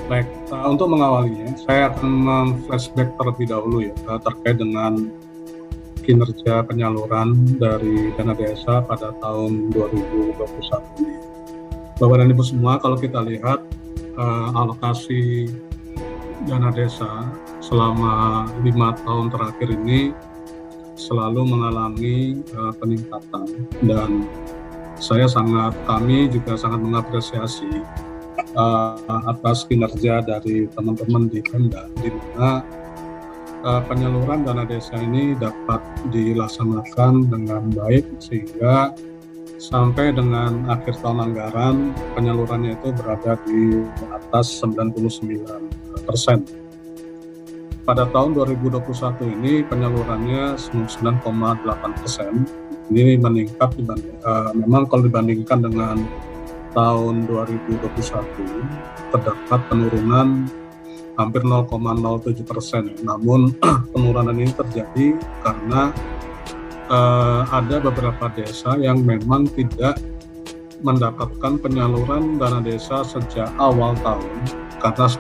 Baik, untuk mengawalinya, saya akan flashback terlebih dahulu ya terkait dengan kinerja penyaluran dari dana desa pada tahun 2021 ini. Bapak dan Ibu semua, kalau kita lihat alokasi dana desa selama 5 tahun terakhir ini selalu mengalami peningkatan, dan kami juga sangat mengapresiasi atas kinerja dari teman-teman di Pemda, di mana penyaluran dana desa ini dapat dilaksanakan dengan baik sehingga sampai dengan akhir tahun anggaran penyalurannya itu berada di atas 99%. Pada tahun 2021 ini penyalurannya 9,8%. Ini meningkat memang kalau dibandingkan dengan tahun 2021 terdapat penurunan hampir 0,07%. Namun penurunan ini terjadi karena ada beberapa desa yang memang tidak mendapatkan penyaluran dana desa sejak awal tahun karena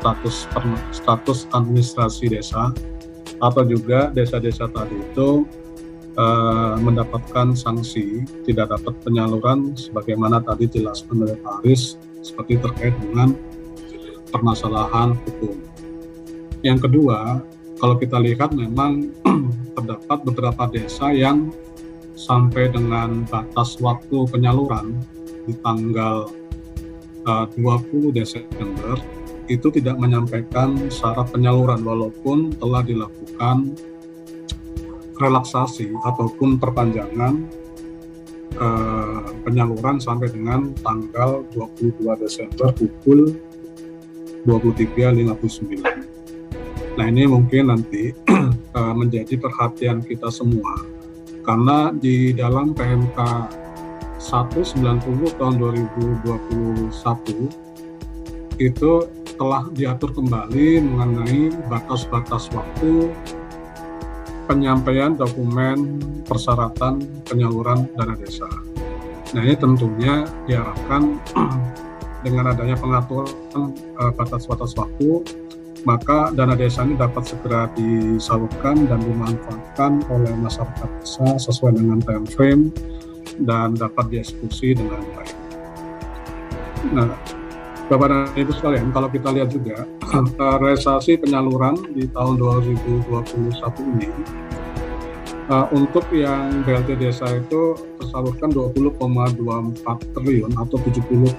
status administrasi desa, atau juga desa-desa tadi itu mendapatkan sanksi tidak dapat penyaluran sebagaimana tadi dijelaskan oleh Pak Aris, seperti terkait dengan permasalahan hukum. Yang kedua, kalau kita lihat memang terdapat beberapa desa yang sampai dengan batas waktu penyaluran di tanggal 20 Desember itu tidak menyampaikan syarat penyaluran walaupun telah dilakukan relaksasi ataupun perpanjangan penyaluran sampai dengan tanggal 22 Desember pukul 23.59. Nah, ini mungkin nanti menjadi perhatian kita semua, karena di dalam PMK 190 tahun 2021 itu telah diatur kembali mengenai batas-batas waktu penyampaian dokumen persyaratan penyaluran dana desa. Nah, ini tentunya diharapkan dengan adanya pengaturan batas-batas waktu, maka dana desa ini dapat segera disalurkan dan dimanfaatkan oleh masyarakat desa sesuai dengan time frame dan dapat dieksekusi dengan baik. Nah, Bapak dan Ibu sekalian, kalau kita lihat juga realisasi penyaluran di tahun 2021 ini untuk yang BLT desa itu tersalurkan 20,24 triliun atau 70,29.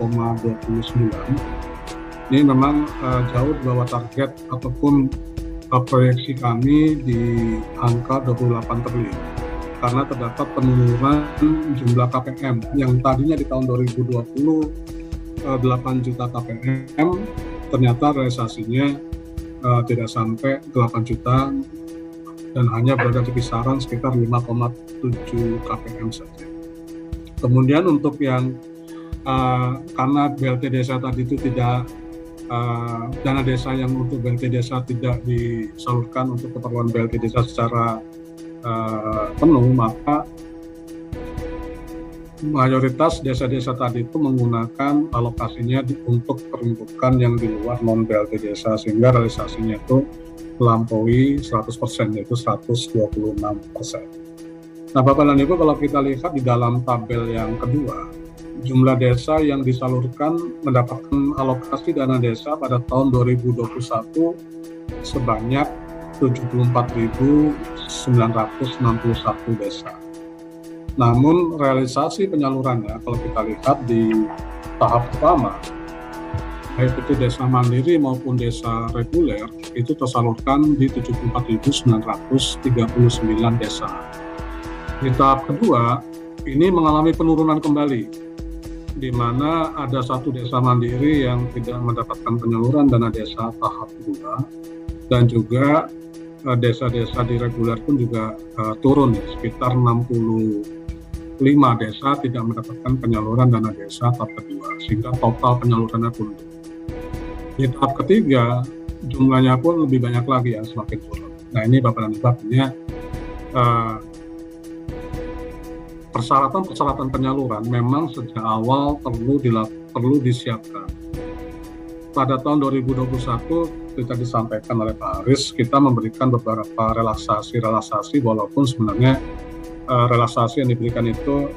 Ini memang jauh di bawah target ataupun proyeksi kami di angka 28 triliun. Karena terdapat penurunan jumlah KPM yang tadinya di tahun 2020 8 juta KPM, ternyata realisasinya tidak sampai 8 juta dan hanya berada di kisaran sekitar 5,7 KPM saja. Kemudian untuk yang karena BLT desa tadi itu tidak dana desa yang untuk BLT desa tidak disalurkan untuk keperluan BLT desa secara penuh, maka mayoritas desa-desa tadi itu menggunakan alokasinya untuk peruntukan yang di luar non BLT desa, sehingga realisasinya itu melampaui 100%, yaitu 126%. Nah, Bapak dan Ibu, kalau kita lihat di dalam tabel yang kedua, jumlah desa yang disalurkan mendapatkan alokasi dana desa pada tahun 2021 sebanyak 74.961 desa. Namun realisasi penyalurannya kalau kita lihat di tahap pertama, baik itu desa mandiri maupun desa reguler, itu tersalurkan di 74.939 desa. Di tahap kedua, ini mengalami penurunan kembali, di mana ada satu desa mandiri yang tidak mendapatkan penyaluran dana desa tahap kedua, dan juga desa-desa di reguler pun juga turun ya, sekitar 65 desa tidak mendapatkan penyaluran dana desa tahap kedua, sehingga total penyalurannya pun di tahap ketiga jumlahnya pun lebih banyak lagi ya, semakin turun. Nah, ini Bapak dan Ibu, artinya persyaratan penyaluran memang sejak awal perlu disiapkan. pada tahun 2021 kita disampaikan oleh Pak Aris, kita memberikan beberapa relaksasi walaupun sebenarnya relaksasi yang diberikan itu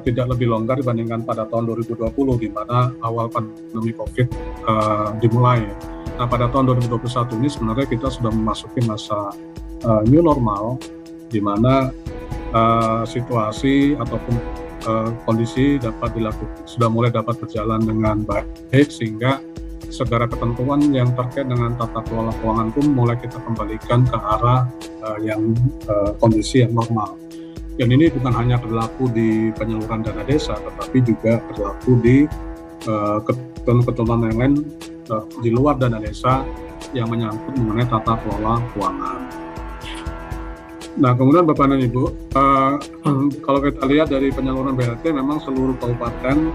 tidak lebih longgar dibandingkan pada tahun 2020 di mana awal pandemi COVID dimulai. Nah, pada tahun 2021 ini sebenarnya kita sudah memasuki masa new normal di mana situasi ataupun kondisi sudah mulai dapat berjalan dengan baik, sehingga segala ketentuan yang terkait dengan tata kelola keuangan pun mulai kita kembalikan ke arah kondisi yang normal. Dan ini bukan hanya berlaku di penyaluran dana desa, tetapi juga berlaku di ketentuan yang lain di luar dana desa yang menyangkut mengenai tata kelola keuangan. Nah, kemudian Bapak dan Ibu, kalau kita lihat dari penyaluran BLT, memang seluruh kabupaten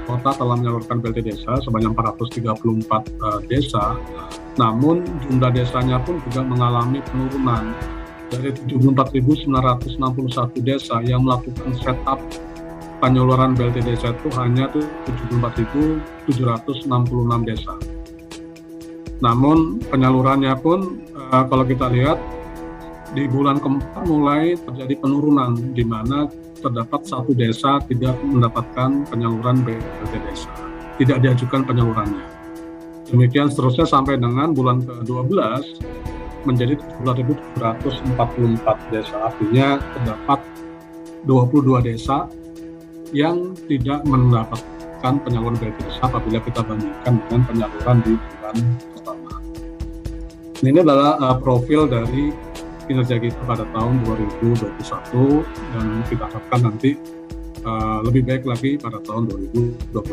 kota telah menyalurkan BLT desa sebanyak 434 desa, namun jumlah desanya pun juga mengalami penurunan dari 74.961 desa yang melakukan setup penyaluran BLT desa itu hanya 74.766 desa. Namun penyalurannya pun kalau kita lihat di bulan keempat mulai terjadi penurunan, di mana terdapat satu desa tidak mendapatkan penyaluran BLT desa, tidak diajukan penyalurannya. Demikian seterusnya sampai dengan bulan ke-12 menjadi 17.744 desa, artinya terdapat 22 desa yang tidak mendapatkan penyaluran BLT desa apabila kita bandingkan dengan penyaluran di bulan pertama. Ini adalah profil dari kinerja kita pada tahun 2021 dan kita harapkan nanti lebih baik lagi pada tahun 2022.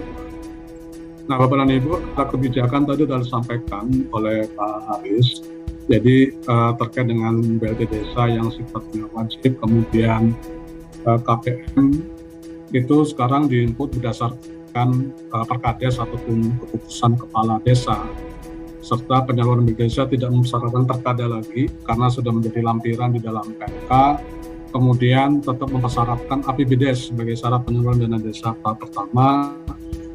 Nah, Bapak dan Ibu, kebijakan tadi sudah disampaikan oleh Pak Aris. Jadi terkait dengan BLT desa yang sifatnya wajib, kemudian KPM itu sekarang diinput berdasarkan Perkades ataupun keputusan kepala desa, serta penyaluran BLT desa tidak mempersyaratkan perkada lagi karena sudah menjadi lampiran di dalam PMK. Kemudian tetap mempersyaratkan APBDes sebagai syarat penyaluran dana desa tahap pertama,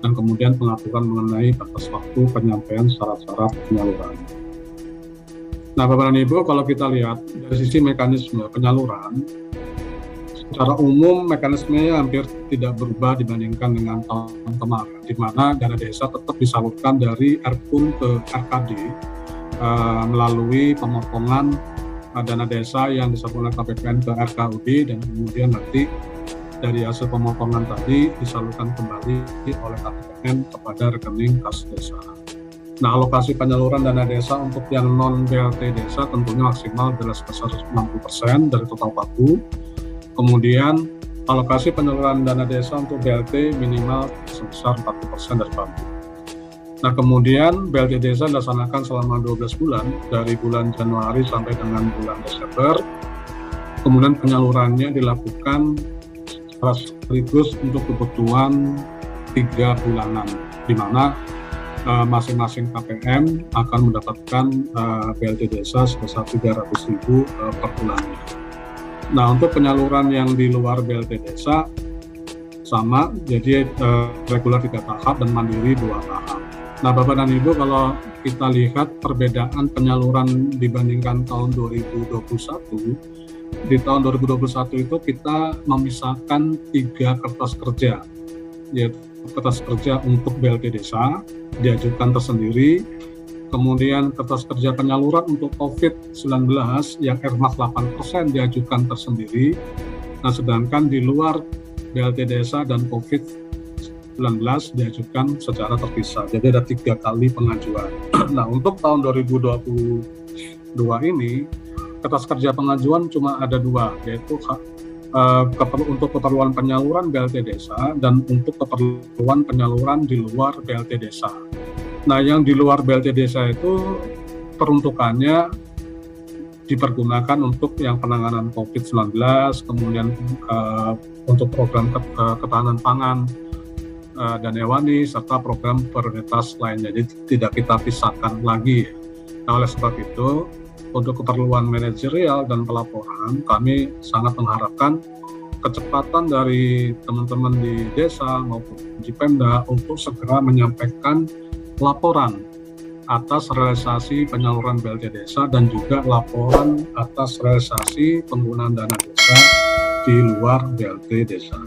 dan kemudian pengaturan mengenai batas waktu penyampaian syarat-syarat penyaluran. Nah, Bapak dan Ibu, kalau kita lihat dari sisi mekanisme penyaluran, secara umum mekanismenya hampir tidak berubah dibandingkan dengan tahun kemarin, di mana dana desa tetap disalurkan dari RPUN ke RKD melalui pemotongan dana desa yang disalurkan KPPN ke RKUD, dan kemudian nanti dari hasil pemotongan tadi disalurkan kembali oleh KPPN kepada rekening kas desa. Nah, alokasi penyaluran dana desa untuk yang non-BLT desa tentunya maksimal adalah sebesar 60% dari total pagu. Kemudian alokasi penyaluran dana desa untuk BLT minimal sebesar 40% dari pagu. Nah, kemudian BLT desa dilaksanakan selama 12 bulan dari bulan Januari sampai dengan bulan Desember. Kemudian penyalurannya dilakukan secara sekaligus untuk kebutuhan 3 bulanan, di mana masing-masing KPM akan mendapatkan BLT desa sebesar 300.000 per bulannya. Nah, untuk penyaluran yang di luar BLT desa sama, jadi reguler 3 tahap dan mandiri 2 tahap. Nah, Bapak dan Ibu, kalau kita lihat perbedaan penyaluran dibandingkan tahun 2021, di tahun 2021 itu kita memisahkan 3 kertas kerja, yaitu kertas kerja untuk BLT desa diajukan tersendiri, kemudian kertas kerja penyaluran untuk COVID-19 yang RMAX 8% diajukan tersendiri. Nah, sedangkan di luar BLT desa dan COVID-19 diajukan secara terpisah. Jadi ada 3 kali pengajuan. Nah, untuk tahun 2022 ini kertas kerja pengajuan cuma ada 2, yaitu untuk keperluan penyaluran BLT desa dan untuk keperluan penyaluran di luar BLT desa. Nah, yang di luar BLT desa itu peruntukannya dipergunakan untuk yang penanganan COVID-19, kemudian untuk program ketahanan pangan dan hewani, serta program prioritas lainnya. Jadi tidak kita pisahkan lagi. Nah, oleh sebab itu, untuk keperluan manajerial dan pelaporan, kami sangat mengharapkan kecepatan dari teman-teman di desa maupun di Pemda untuk segera menyampaikan laporan atas realisasi penyaluran BLT desa dan juga laporan atas realisasi penggunaan dana desa di luar BLT desa.